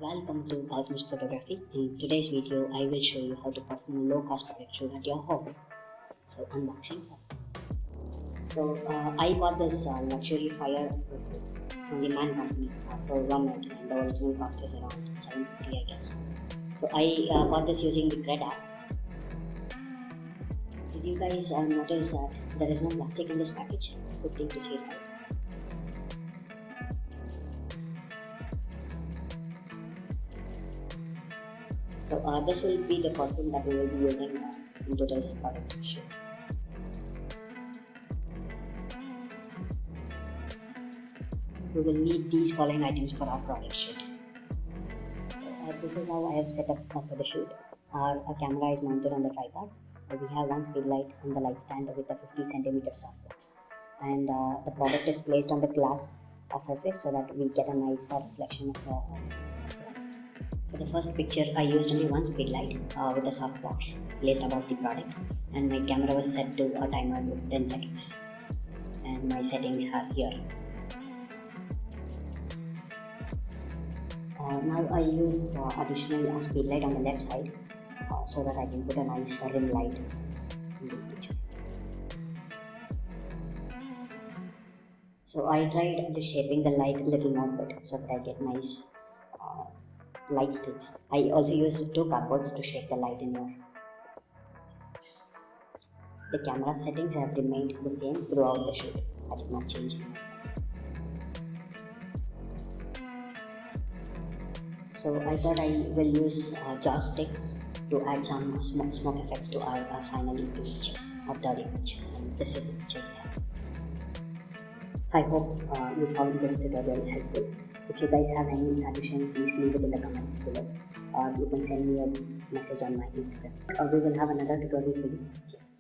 Welcome to Galss Photography. In today's video, I will show you how to perform a low-cost product shoot at your home. So, unboxing first. I bought this luxury fire from the Man company for 190, and the original cost is around 750, I guess. So, I bought this using the Grid app. Did you guys notice that there is no plastic in this package? Good thing to see, right? So this will be the perfume that we will be using in today's product shoot. We will need these following items for our product shoot. This is how I have set up for the shoot. Our camera is mounted on the tripod. We have one speedlight on the light stand with a 50 cm softbox, and the product is placed on the glass surface so that we get a nice reflection of the product. For the first picture, I used only one speedlight with a softbox placed above the product, and my camera was set to a timer with 10 seconds, and my settings are here. Now I used additional speedlight on the left side so that I can put a nice rim light in the picture. So I tried just shaping the light a little more bit so that I get nice light sticks. I also used two cardboards to shape the light in here. The camera settings have remained the same throughout the shoot. I did not change anything. So I thought I will use a joystick to add some smoke effects to our final image or third image, and this is the picture we have. I hope you found this tutorial helpful. If you guys have any suggestion, please leave it in the comments below, or you can send me a message on my Instagram. We will have another tutorial for you. Yes.